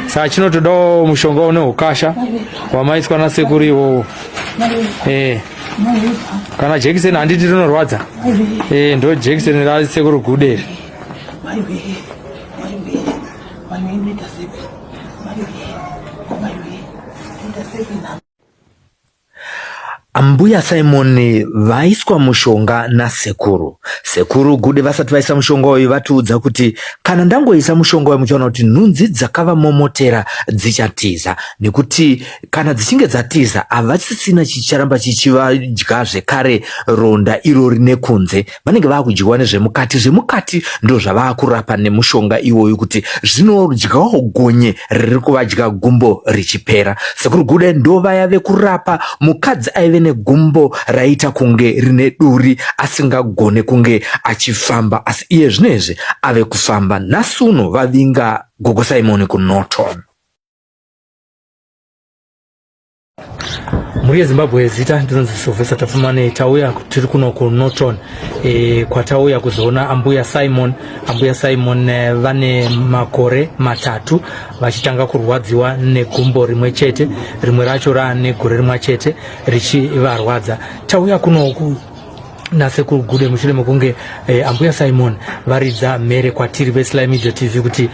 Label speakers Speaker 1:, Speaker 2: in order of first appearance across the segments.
Speaker 1: Saa chino tudo mushonga one ukasha wamaiswa na sekuri wo kana jekiseni handiti rinorwadza ndo jekiseni ra sekuru Gude
Speaker 2: Ambuya Simon vaiswa mushonga na sekuru Gude vasati vaisa mushonga uyu vatiudza kuti kana ndangoisa mushonga uyu muchaona kuti nhunzi dzakava momotera dzichatiza nekuti kana dzichinge dzatiza havasisina chicharamba chichivadya zvekare ronda iro rine kunze vanenge vakudyiwa nezvemukati ndo zvavakurapa nemushonga iwoyu kuti zvinodyawo gonye riri kuvadya gumbo richipera. Sekuru Gude ndo vaya vekurapa mukadzi aive negumbo raita kunge rine duri asingagone kunge achifamba asi iye zvinezvi ave kufamba. Nasuno vavinga Gogo Simon kuNorton.
Speaker 1: Muri yeZimbabwe zita ndinonzi Sylvester Tafumane tauya tiri kuno kuNorton kwatauya kuzoona Ambuya Simon vane makore matatu vachitanga kurwadziwa negumbo rimwe chete, rimwe racho rane gore rimwe chete richivarwadza. Tauya kuno nasekuru Gude mushure mekunge Ambuya Simon varidza mere kwatiri veSly Media TV kuti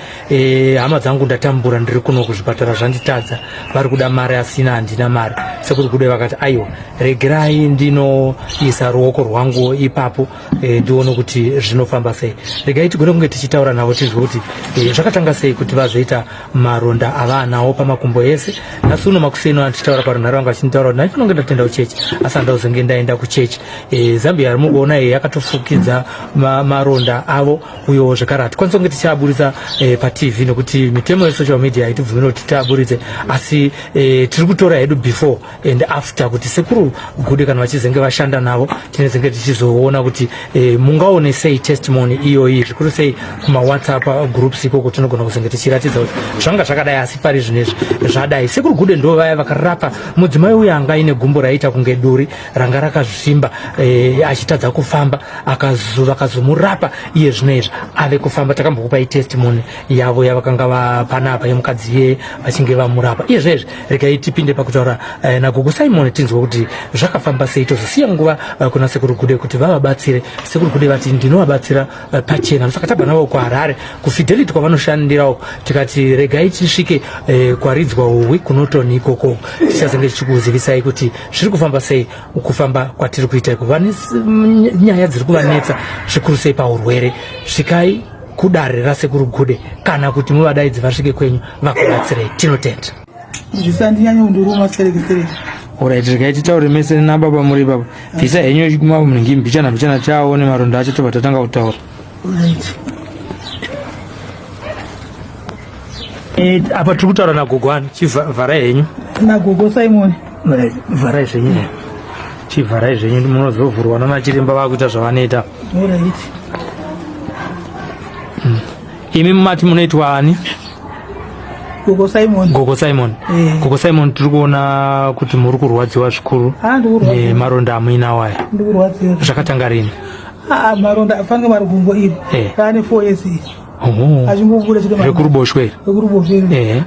Speaker 1: hama dzangu ndatambura ndiri kuno kuzvipatara zvanditadza vari kuda mari asina handina mari. Sekuru Gude vakati aiwa regerai ndinoisa ruoko rwangu ipapo ndione kuti zvinofamba sei. Regai tigone kunge tichitaura navo tizwe kuti zvakatanga sei kuti vazoita maronda avanawo pamakumbo ese. Nasuno makuseno anditaura parunhare vangu vachinitaura kuti ndaifanira kunge ndatenda kuchechi asi handazonge ndaenda kuchechi. Zambia mugoona yakatofukidza maronda avo uyo zvakare hatikwanisa kunge tichiaburitsa paTV nekuti mitemo yesocial media haitibvumira kuti tiaburitse asi tiri kutora hedu before and after kuti sekuru Gude kana vachizenge vashanda navo tinezenge tichizoona kuti mungaone sei testimony iyoyi zvikuru sei kuma WhatsApp groups ikoko tinogona kuzenge tichiratidza kuti zvanga zvakadai asi pari zvinezvi zvadai. Sekuru Gude ndo vaya vakarapa mudzimai uyu anga ine gumbo raita kunge duri ranga rakazvimba achitadza kufamba akazomurapa iye zvinezvi ave kufamba. Takambokupai testimony yavo yavakanga vapanapa yemukadzi vachinge vamurapa iye zvezvi. Regai tipinde pakutaura naGogo Simon tinzwe kuti zvakafamba sei tozosiya nguva kuna sekuru Gude kuti vavabatsire. Sekuru Gude vati ndinovabatsira pachena saka tabva navo kuHarare kuFidelity kwavanoshandirawo tikati regai tisvike kwaridzwa uwi kuNorton ikoko tichazenge tichikuzivisai kuti zviri kufamba sei kufamba kwatiri kuita iko nyaya dziri kuvanetsa zvikuru sei paurwere. Svikai kudare rasekuru Gude kana kuti muvadaidzi vasvike kwenyu vakubatsirei. Tinotenda
Speaker 3: zvisandinyanyo kundoruma serekesere.
Speaker 1: Alright, regai titaure mese nababa muri baba bvisa henyu munenge mbichana chaone maronda acho tobva tatanga kutaura. Apa tiri kutaura naGogo ani chivharai henyu
Speaker 3: naGogo Simon
Speaker 1: vharai zvenyu chivharai zvenyu munozovhurwa namachiremba vakuita zvavanoita. Imi mumati munoitwa ani?
Speaker 3: Gogo Simon.
Speaker 1: Gogo Simon tiri kuona kuti muri kurwadziwa zvikuru nemaronda amuinawo aya. Zvakatanga rini?
Speaker 3: Maronda afanira mari gumbo iri rane 4 years achimbobuda
Speaker 1: zvekuruboshwe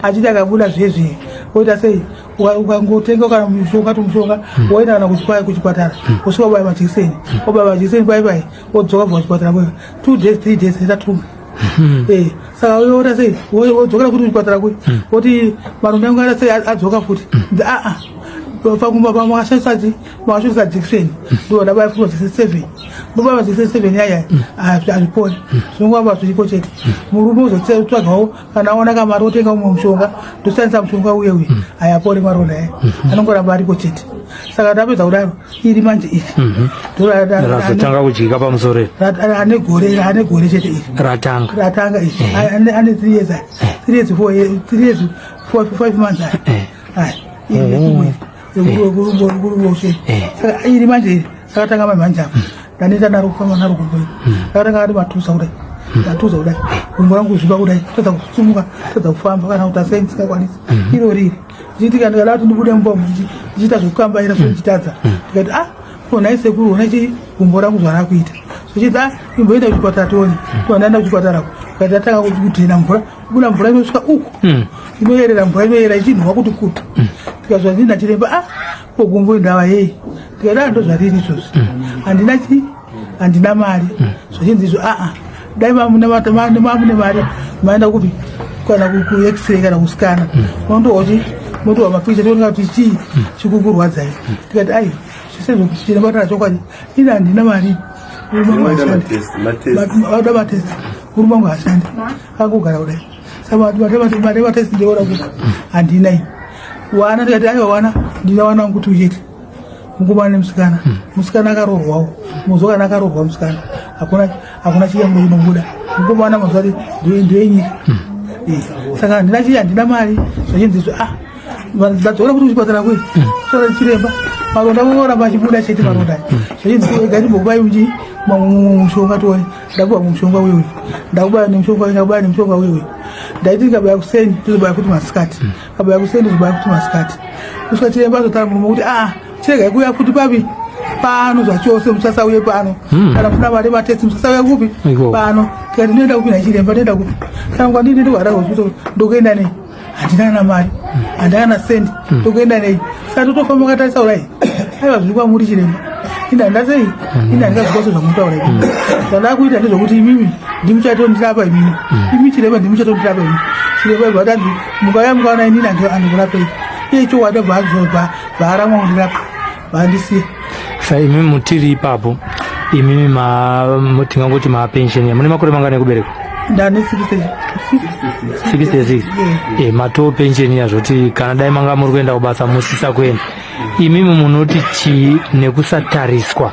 Speaker 3: achiti akabuda zvezve oita sei ukangotenga kana mushonga woenda kana kuchipatara usvika wobaya majekiseni pai wodzoka kubva kuchipatara 2 days 3 days zatatumba. Saka woita sei wodzokera kuti kuchipatara kwe woti maronda yangu aita sei adzoka futi pakumba pamakashandisa jekiseni ndo ndabaya futi majekiseni 7 baba majekiseni 7 yaya azviponi zvinongova zviripo chete. Murume uzotsvagawo kana aona kamari otenga umwe mushonga ndoshandisa mushonga uye hayaponi maronda aya anongoramba aripo chete. Saka ndapedza kudaro iri manje iri
Speaker 1: razotanga kudyika pamusoro
Speaker 3: ane gore chete iri ratanga iri ane 3 years 5 months iri saka iri manje iri sakatanga mamanja ndaneta naro kufamba naro kumboyi sakatanga ari matusa kudai ndatuza kudai gumbo rangu zviba kudai todza kusumuka todza kufamba kana kuti asai ndisikakwanisi iro riri ndichitika ndikalati ndibude mubombo ndichiita zvekukambaira sochitadza ndikati onai sekuru onai gumbo rangu zvarakuita sochiti imboenda kuchipatara tione ndaenda kuchipatara ukatanga kuti ina mvura kuna mvura inosvika uku inoyerera mvura inoyera ichinhwa kuti kutu tikazwa ndina chiremba kogumbo ndava yei tikada ndo zvariri izvozvi handina chi handina mari zvachinzi izvo dai mamune mari maenda kupi kana ku-x-ray kana kuskana unondooti motowa mapicha tooneka kuti chii chikukurwadzai tikati ai zvisezvokuti chiremba tanachokwadi ini handina mari vada matesti murume wangu hashandi akugara kudai saka matesti ndeona kuti handinai wana tikati aiwa wana ndina wana wangu kuti uchete mukomana nemusikana musikana akarorwawo muzokana akarorwa musikana hakuna chiyambo chinobuda mukomana mazvati ndeyenyika saka handina chiya handina mari zvachinzizvo ndadzoona kuti kuchipatara kwe sora chiremba maronda oramba achibuda chete maronda zvachinzi gatimbokubai uchi mushonga toni ndakuba mushonga wewe ndakubaya nemushonga wewe ndaiti ndikabaya kuseni tizobaya kuti masikati kabaya kuseni tizobaya kuti masikati kusvika chiremba azotara murume kuti chirega kuya kuti papi pano zvachose musasauye pano kana kuna mari matesti musasauya kupi pano tikati ndoenda kupi nachiremba ndoenda kupi saka ndini ndikuhara hospital ndokuenda nei handina na mari handina na sendi ndokuenda nei saka totofamba katarisa urai aiwa zviri kwamuri chiremba indandasei indandikazvikwaso zvamutaura ii zvandava kuita ndezvokuti imimi ndimuchatondirapa imi chiremba ndimuchatondirapa imi chiremba ibvatanzi mukauya mukaona inini andikurapei iye chowada bvaarama undirapa vandisiye
Speaker 1: sa imimi mutiri ipapo imimi tingangoti mapensheni mune makore mangana ekubereka
Speaker 3: ndane
Speaker 1: 66 matoo pensheni yazvoti kana dai manga muri kuenda kubasa musisa kuenda imimi munoti chii nekusatariswa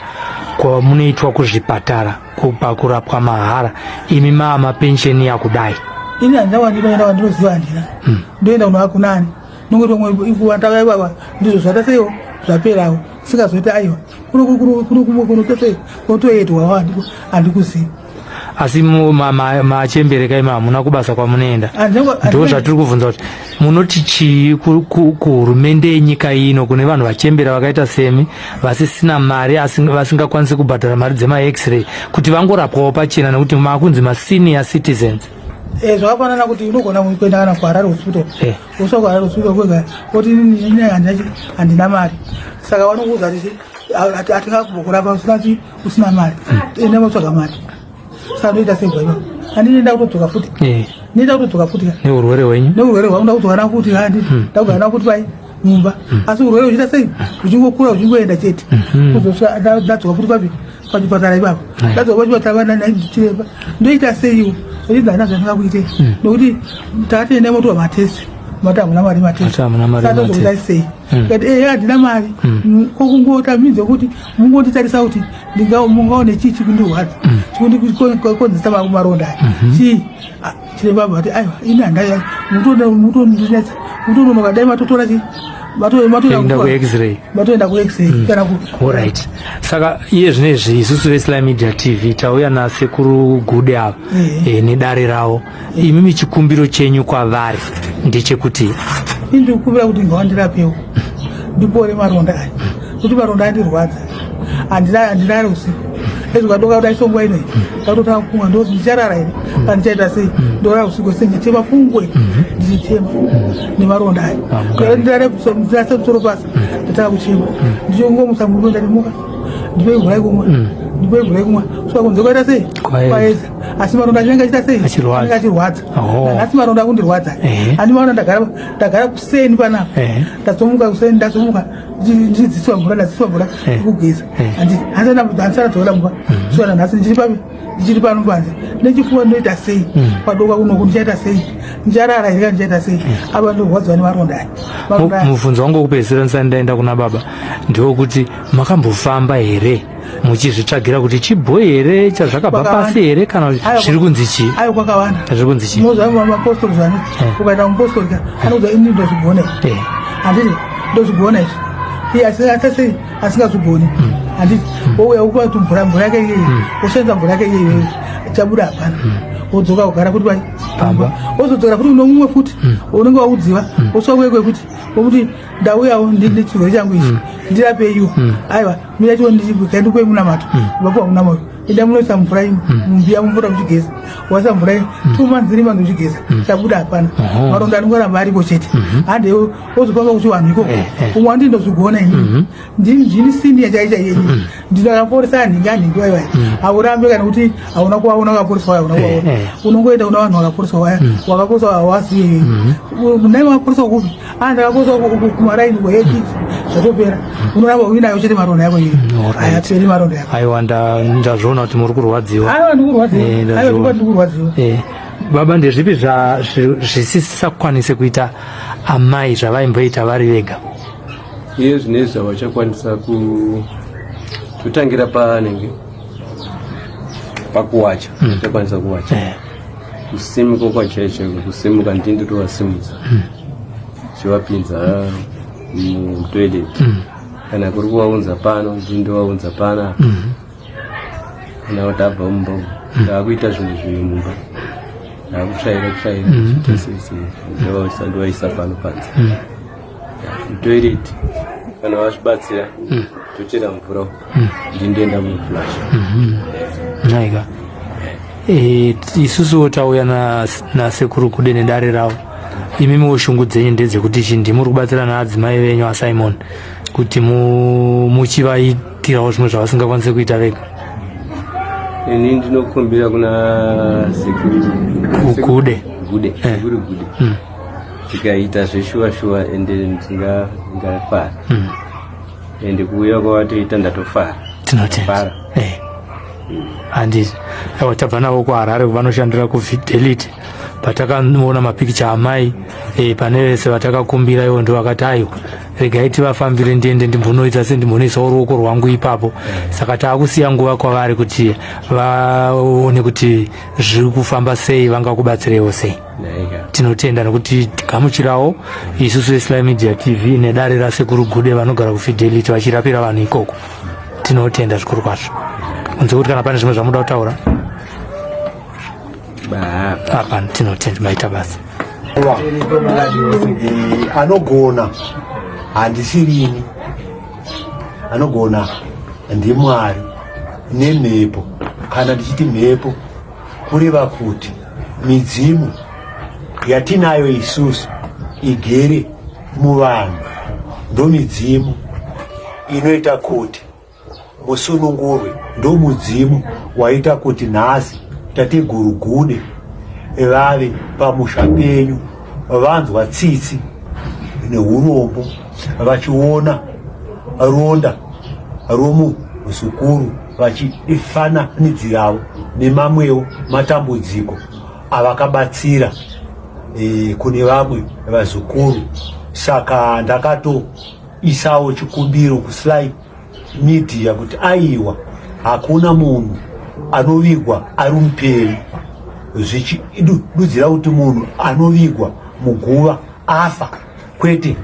Speaker 1: kwamunoitwa kuzvipatara pakurapwa mahara imi mapensheni yakudai
Speaker 3: ini handawandinoenda wandinoziva handina ndoenda kuno hakunani nongoti omwe ikuwandava ibaba ndizvo zvatasewo zvaperawo sikazoita aiwa kunotosei kunotoyedwawo handikuziva
Speaker 1: asi machembereka ima hamuna kubasa kwamunoenda ndo zvatiri kuvhunza kuti munoti chii kuhurumende yenyika ino kune vanhu vachembera vakaita semi vasisina mari vasingakwanisi kubhadhara mari dzema-x-ray kuti vangorapwawo pachena nekuti makunzi masenior citizens
Speaker 3: zvakafanana kuti unogona kuenda kana kuharare hospital usva kuharare hospital kwega oti handina mari saka vanokuudza kuti hatingakumbokurapa usina mari enda matsvaga mari saka ndoita sebvaiva handinenda kutodzoka futi ndoita kutodzoka futi
Speaker 1: neurwere hwenyu
Speaker 3: neurwere hwangu ndakudzoka nako kuti ndakugara nako kuti pai mumba asi urwere huchiita sei huchingokura huchingoenda chete kuzosvika ndadzoka futi papi pachipatara ipapo ndadzoka pachipatara chiremba ndoita seiwo achidza hana zvandingakuitei nokuti takatoenda motowa matesti mati hamuna mari matestiatozokutai sei kati handina mari kokungota midzi yokuti mungonditarisa kuti mungaone chii chikundirwadza chikundikonzesa maronda chii chiremba bati aiwa ini handai mutondinetsa mutononoka dai matotora chii
Speaker 1: matoenda ku-x-ray
Speaker 3: kana
Speaker 1: alright saka iye zvinezvi isusu veSly Media TV tauya nasekuru Gude ava nedare ravo imimi chikumbiro chenyu kwavari ndechekuti
Speaker 3: ndiri kukumbira kuti ngawandirapewo ndipore maronda aya kuti maronda andirwadza handinari usiku ezvikadoka kudai songuva inei ndakutotanga kumwa ndoti ndicharara here kana ndichaita sei ndorara usiku sei ndichema pungwe ndichichema nemaronda aya ndirase musoro pasi ndatanga kuchema ndichongomusa murume ndatimuka ndipe mvura yekumwa saka kunze kwaita sei kwaedza asi maronda achinenge achita sei anenge achirwadza asi maronda akundirwadza handi maona ndagara kuseni panapa ndazomuka kuseni ndazomuka ndichidziswa mvura kugeza handisana dzoora mumba saka nhasi ndichiri pano panze nechipfuwa ndinoita sei padoka kunoku ndichaita sei ndicharara here ndichaita sei apa ndorwadziwa nemaronda aya
Speaker 1: mubvunzo wangu wekupedzisira ndisati ndaenda kuna baba ndewokuti makambofamba here muchizvitsvagira kuti chibhoyi here chazvakabva pasi here kana zviri kunzi chii
Speaker 3: ayo kwakawanda
Speaker 1: zviri kunzi chii
Speaker 3: mozvaa mapostori zvani ukaita mupostorika anouza ini ndozvigona handiti ndozvigona izvi iye asei asingazvigoni handiti wouya ukupa kuti mvura yake iyeyi ushandisa mvura yake iyeyi chabuda hapana wodzoka kugara kuti pai pamba wozodzokera futi uno mumwe futi unenge waudziva wosvika kwekuti wokuti ndauyawo nechirwere changu ichi ndirapeiwo aiwa mira chiwo kaendikwei munamato ipapo hamunamato ida munoisa mvura mumbiya mumvura muchigeza wasa mvura 2 months 3 months uchigeza chabuda hapana maronda anongoramba aripo chete hande ozopanga kuti vanhu ikoko umwe andindozvigona ini ndini senior chaicha yenyu ndinakaporesa anhingi waiwai haurambe kana kuti hauna kuvaona wakaporesa waya unakuvaona unongoenda una vanhu wakaporesa waya wakaporesa hawasiye nai wakaporesa kupi ndakaporesa kumaraini kweeki zvatopera unoramba uinayo chete maronda yako iyo hayaperi maronda yako
Speaker 1: aiwa ndazviona kuti muri kurwadziwa
Speaker 3: ndikurwadziwa
Speaker 1: baba ndezvipi zvisisakwanise kuita amai zvavaimboita vari vega
Speaker 4: iye zvinezvi zvavachakwanisa kutangira panenge pakuwacha chakwanisa kuwacha kusimuka kwacheche kusimuka ndinde tovasimudza chivapinza mutoilet kana kuri kuvaunza pano ndindovaunza pana kana kuti abva mumba ndaakuita zvinhu zviri mumba ndaakutsvaira ndovaisa pano panze mutoilet kana vazvibatsira tochera mvura ndindoenda muflasha
Speaker 1: naika isusuwo tauya nasekuru kude nedare ravo imimiwo shungu dzenyu ndedzekuti chindi muri kubatsira naadzimai venyu asimon kuti muchivaitirawo zvimwe zvavasingakwanise kuita vega
Speaker 4: ini ndinokumbira kuna
Speaker 1: gude
Speaker 4: tikaita zveshuwa ende ndingafara ende kuuya kwavatoita ndatofara
Speaker 1: tinotenda handiti aiwa tabva navo kuharare vanoshandira kufidelity patakaona mapikicha amai pane vese vatakakumbira ivo ndo vakati aiwa regai tivafambire ndiende ndimbonoita sendimbonoisawo ruoko rwangu ipapo saka taakusiya nguva kwavari kuti vaone kuti zviri kufamba sei vangakubatsirewo sei tinotenda nekuti gamuchirawo isusu Islamic Media TV nedare rasekuru gude vanogara kufidelity vachirapira vanhu ikoko tinotenda zvikuru kwazvo kunze kuti kana pane zvimwe zvamuda kutaura hapana tinotenda maita basa
Speaker 5: anogona handisirini anogona ndimwari nemhepo kana ndichiti mhepo kureva kuti midzimu yatinayo isusu igere muvanhu ndo midzimu inoita kuti musunungurwe ndo mudzimu waita kuti nhasi tateguru gude vave pamusha penyu vanzwa tsitsi neurombo vachiona ronda romuzukuru vachifananidzirawo nemamwewo matambudziko avakabatsira kune vamwe vazukuru. Saka ndakatoisawo chikumbiro kuSlide Media kuti aiwa hakuna munhu anovigwa ari muperi zvichidudzira kuti munhu anovigwa muguva afa kwete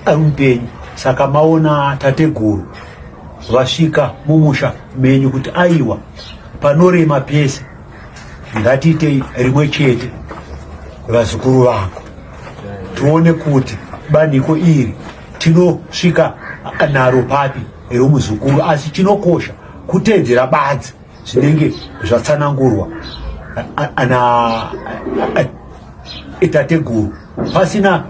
Speaker 5: ari mupenyu. Saka maona tateguru vasvika mumusha menyu kuti aiwa panorema pese ngatiite rimwe chete vazukuru vangu tuone kuti bandiko iri tinosvika naro papi romuzukuru, asi chinokosha kutedzera badzi zvinenge zvatsanangurwa tateguru pasina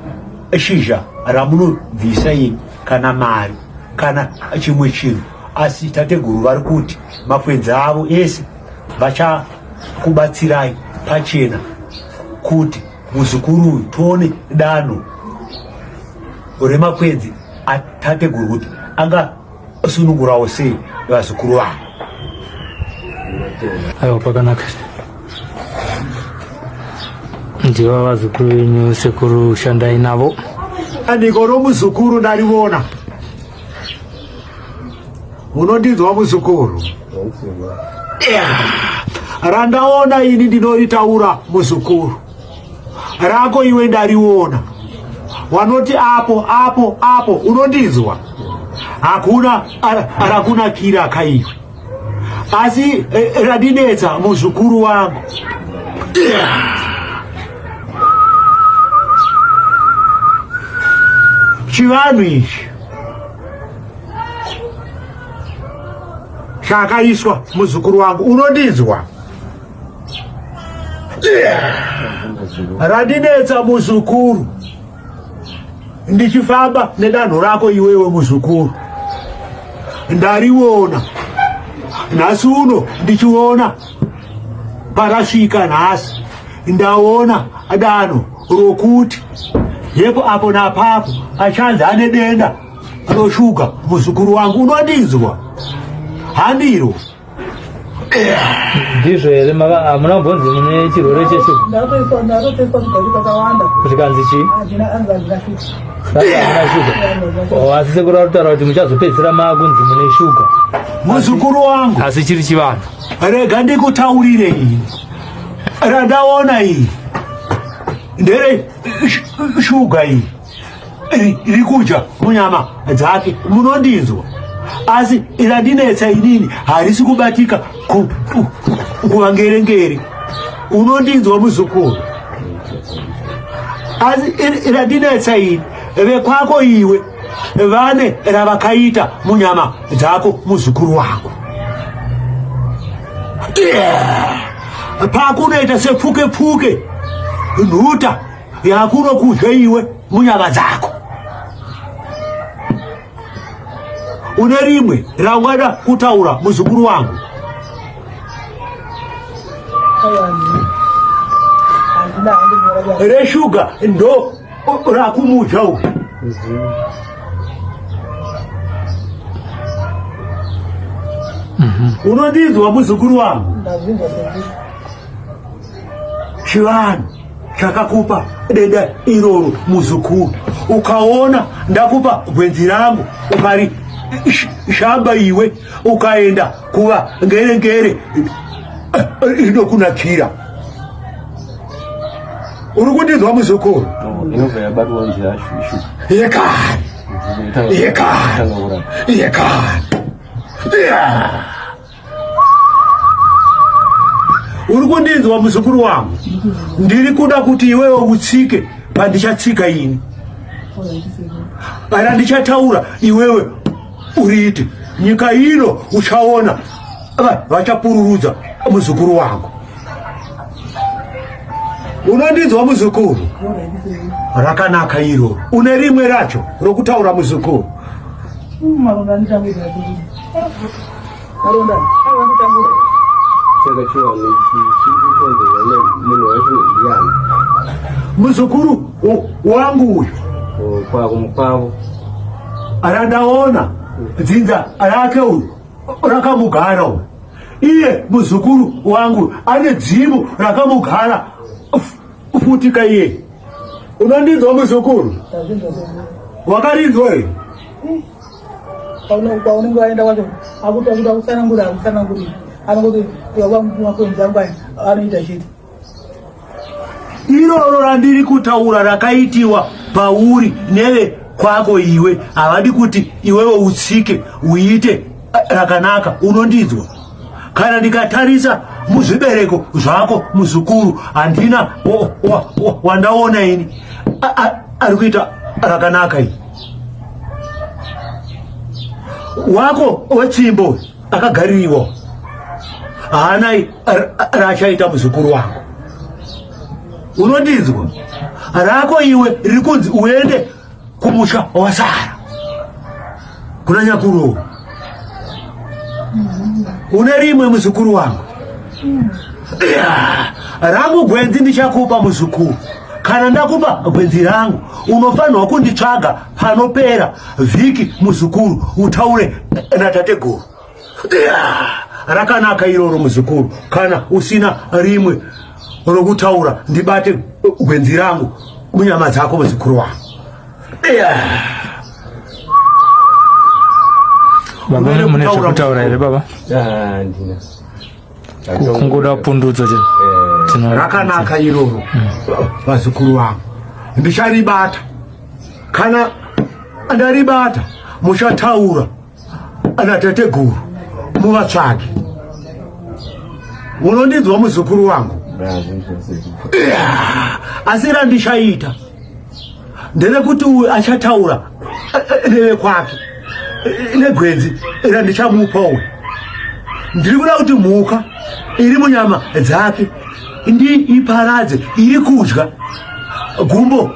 Speaker 5: shizha ramunobvisa ini kana mari kana chimwe chinhu, asi tateguru vari kuti makwenzi avo ese vachakubatsirai pachena kuti muzukuru uyu tione danho remakwenzi atateguru kuti angasunungurawo sei vazukuru vavo.
Speaker 1: Aiwa, pakanaka. Ndiva vazukuru venyu sekuru shandai navo.
Speaker 5: Andiko romuzukuru ndariona. Unondinzwa muzukuru? Randaona ini ndinoitaura muzukuru. Rako iwe ndariona. Wanoti apo unondinzwa? Hakuna arakunakira kaiwe. Asi radinetsa muzukuru wangu. Chivanhu ichi chakaiswa muzukuru wangu unondizwa randinetsa muzukuru ndichifamba nedanho rako iwewe muzukuru ndariona nhasi uno ndichiona parasvika nhasi ndaona danho rokuti yepo apo napapo achanzi ane denda roshuga muzukuru wangu unondizwa handiro
Speaker 1: ndizvo here hamuna mbonzi mune chirwere cheshuga kuti kanzi chii asi sekuru arikutaura kuti muchazopedzisira makunzi mune shuga
Speaker 5: muzukuru wangu
Speaker 1: asi chiri chivanhu
Speaker 5: rega ndikutaurire ini randaona iyi ndere shuga iyi iri kuja munyama dzake munondinzwa asi irandinetsa inini harisi kubatika kuvangerengere unondinzwa muzukuru asi irandinetsa ini vekwako iwe vane ravakaita munyama dzako muzukuru wako pakunoita sepfuke nhuta yakuno kudya iwe munyama dzako une rimwe raungada kutaura muzukuru wangu reshuga ndo rakumudya uyu unondinzwa muzukuru wangu chivanhu chakakupa denda iroro muzukuru ukaona ndakupa gwenzi rangu ukari shamba iwe ukaenda kuva ngerengere inokunakira uri kundinzwa muzukuru yekani uri kundinzwa muzukuru wangu ndiri kuda kuti iwewe utsike pandichatsika ini kana ndichataura iwewe uriite nyika ino uchaona vachapururudza muzukuru wangu unondinzwa muzukuru rakanaka iro une rimwe racho rokutaura muzukuru muzukuru wangu uyu arandaona dzinza rake uyu rakamugara uyu iye muzukuru wangu ane dzimu rakamugara futika iye unondinzwa muzukuru wakarinzwa here
Speaker 3: paunenge waenda kwacho akutakuta kusanangura anongoti makwenzi angu anoita chiti
Speaker 5: iroro randiri kutaura rakaitiwa pauri neve kwako iwe havadi kuti iwewe utsike uite rakanaka unondinzwa kana ndikatarisa muzvibereko zvako muzukuru handina wandaona ini ari kuita rakanaka iyi wako wetsvimbo akagaririwa haana rachaita muzukuru wako unondinzwa rako iwe riri kunzi uende kumusha wasara kuna nyakuru une rimwe muzukuru wangu rangu gwenzi ndichakupa muzukuru kana ndakupa gwenzi rangu unofanirwa kunditsvaga panopera vhiki muzukuru utaure natateguru rakanaka iroro muzukuru kana usina rimwe rokutaura ndibate gwenzi rangu munyama dzako muzukuru wangu
Speaker 1: baba mune zvekutaura here baba kungoda pundudzo
Speaker 5: rakanaka iroro vazukuru vangu ndicharibata kana ndaribata muchataura natateguru muvatsvage munondinzwa muzukuru wangu asi randichaita nderekuti uyu achataura neve kwake negwenzi randichamupa uyu ndiri kuda kuti mhuka iri munyama dzake iparadze iri kudya gumbo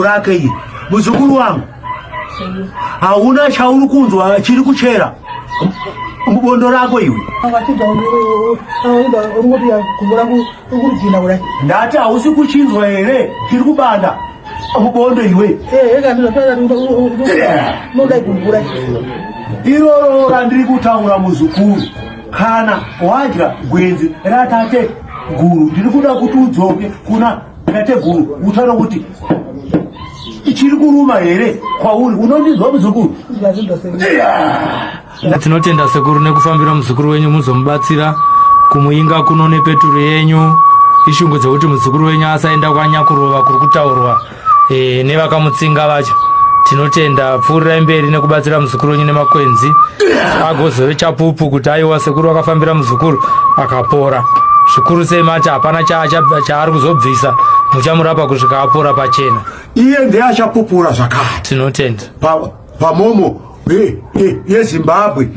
Speaker 5: rake iri. Muzukuru wangu, hauna chauri kunzwa chiri kuchera mubondo rako iwe. Ndati hausi kuchinzwa here chiri kubanda mubondo iwe. Iroro randiri kutaura muzukuru, kana wadya gwenzi ratate guru ndiri kuda kuti udzoke kuna tate guru utaura kuti ichiri kuruma here kwauri. Unondinzwa muzukuru?
Speaker 1: Tinotenda sekuru nekufambira muzukuru wenyu muzomubatsira kumuinga kuno nepeturu yenyu. Ishungu dzekuti muzukuru wenyu asaenda kwanyakurova kuri kutaurwa nevakamutsinga vacho. Tinotenda pfuurirai mberi nekubatsira muzukuru wenyu nemakwenzi agozove chapupu kuti aiwa sekuru akafambira muzukuru akapora. Zvikuru sei mati hapana chaari kuzobvisa, muchamurapa kusvika apora pachena.
Speaker 5: Iye ndiye achapupura zvakare.
Speaker 1: Tinotenda
Speaker 5: pamomo yeZimbabwe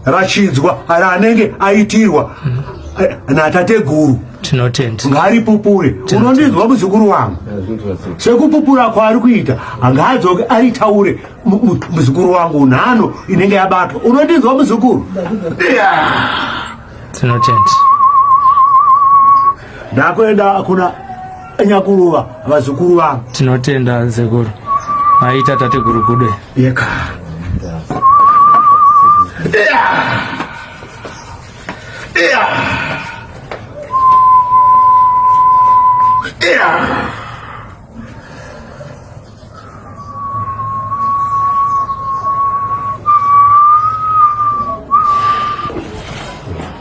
Speaker 5: rachinzwa ranenge aitirwa natate guru.
Speaker 1: Tinotenda
Speaker 5: ngaripupure. Unondinzwa muzukuru wangu? Sekupupura kwaari kuita ngaadzoke aritaure muzukuru wangu nhano inenge yabatwa. Unondinzwa muzukuru?
Speaker 1: Tinotenda.
Speaker 5: Ndakuenda kuna nyakuruva vazukuru vangu.
Speaker 1: Tinotenda sekuru. Aita tate guru kude.
Speaker 5: Yeka.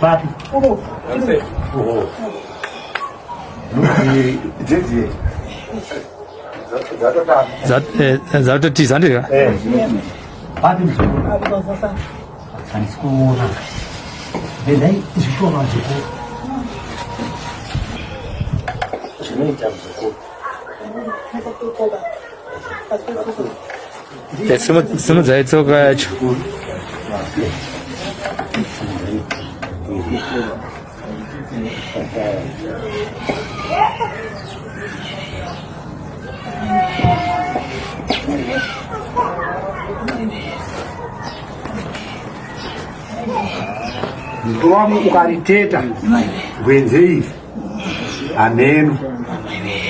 Speaker 5: Papi.
Speaker 1: Zatotiza ndika?
Speaker 5: Papi mzukuru. Anisikuona. Bedai zishoma mzukuru. Chinoita mzukuru.
Speaker 1: Simu dzaitsoka yacho.
Speaker 5: Mzukuru ukariteta gwenzi iri anenu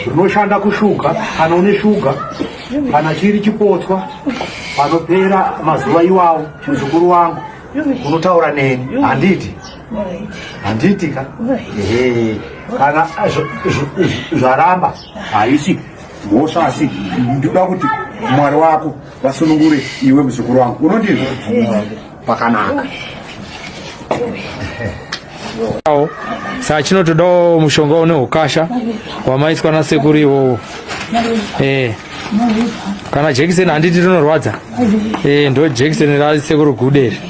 Speaker 5: rinoshanda kushuga. Kana une shuga, kana chiri chipotswa, panopera mazuva iwawo, muzukuru wangu unotaura neni. Handiti ka? Kana zvaramba haisi mhosva, asi ndikuda kuti mwari wako vasunungure iwe muzukuru wangu. Unondinzwa? Pakanaka.
Speaker 1: Saa chinotodawo mushonga une ukasha wamaiswa nasekuru iwowo. Kana jekiseni handiti rinorwadza. Ndo jekiseni rasekuru guderi.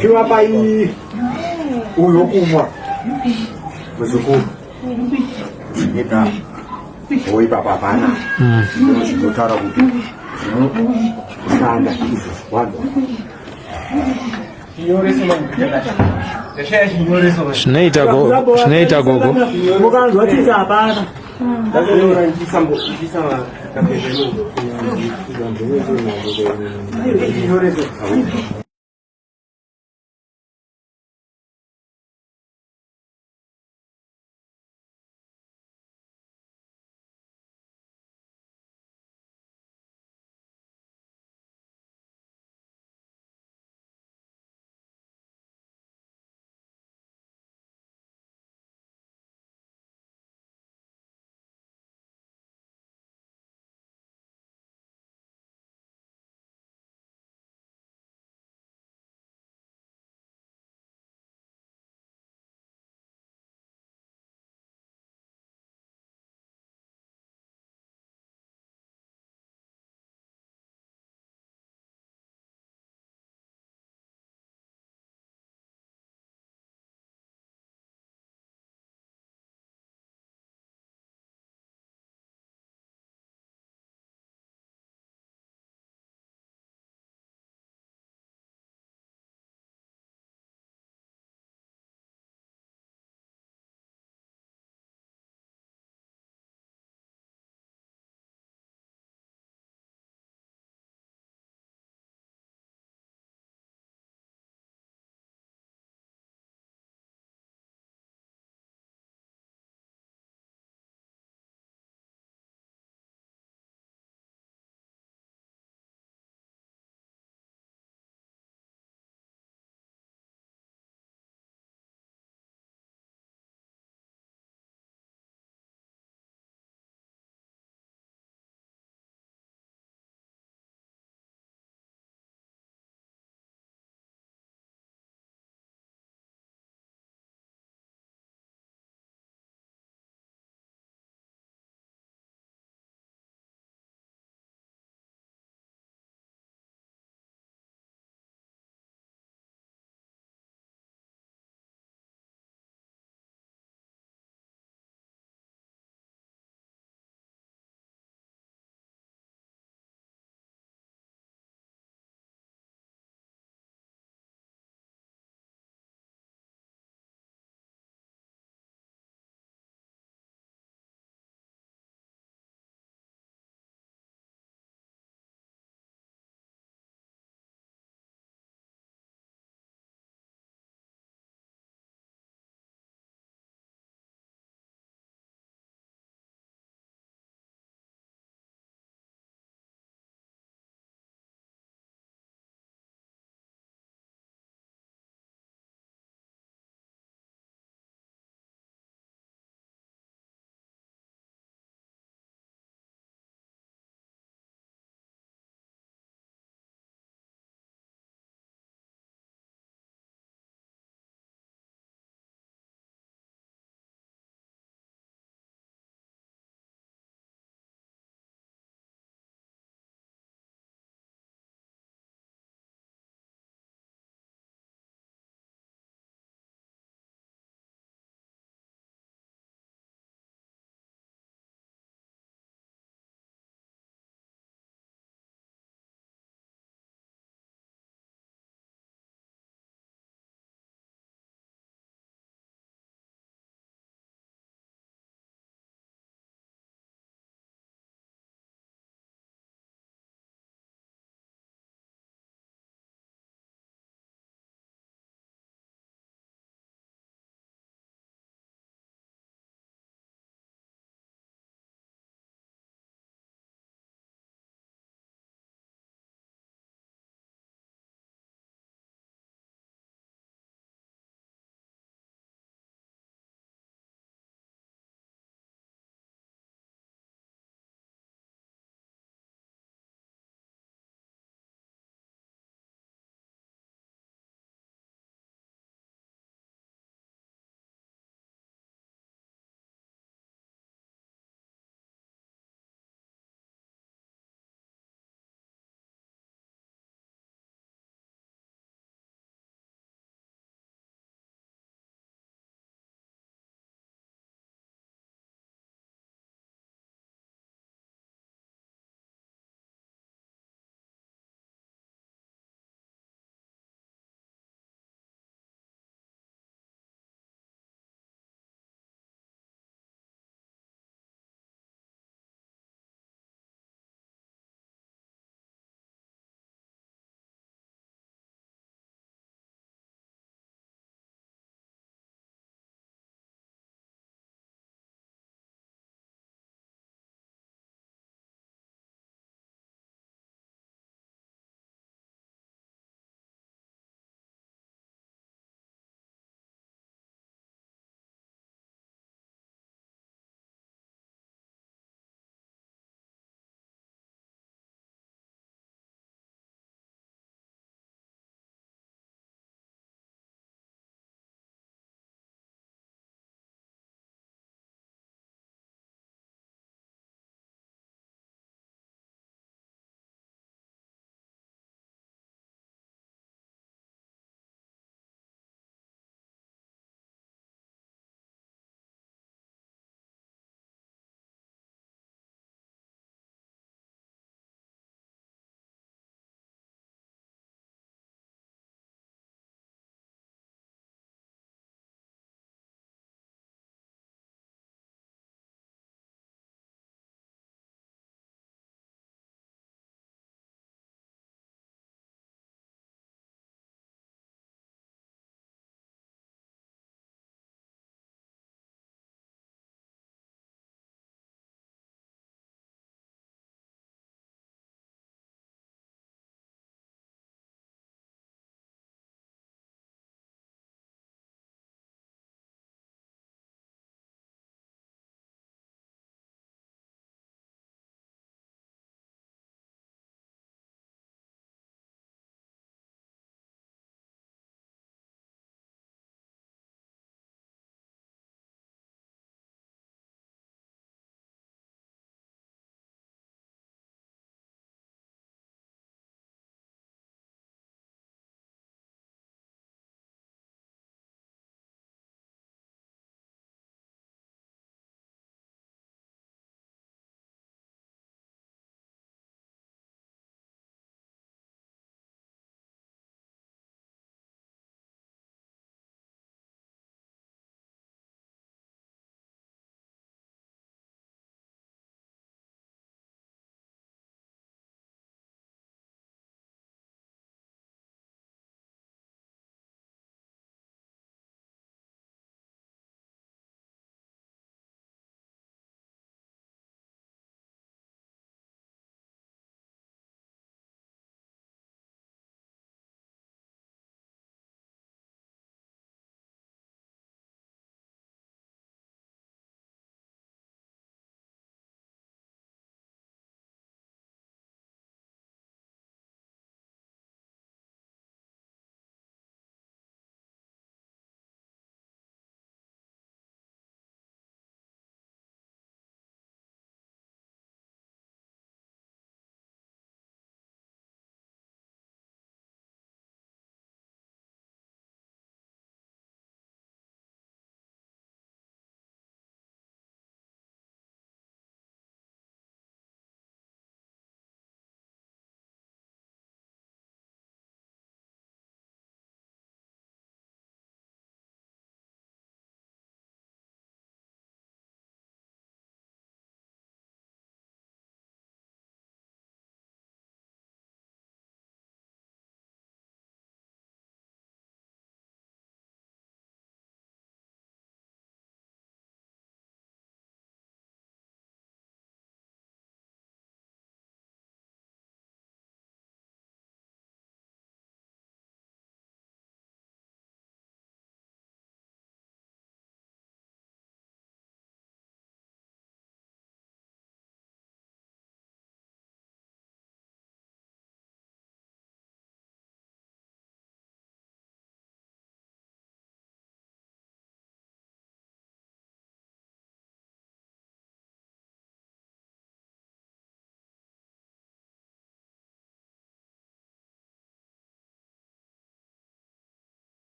Speaker 5: Chivapai uyo kumwa muzukuru ita oi papa pana ndinotaura kuti zvinoshanda izvo wanzo
Speaker 1: zvinoita gogo
Speaker 5: mukanzwa tisi hapana.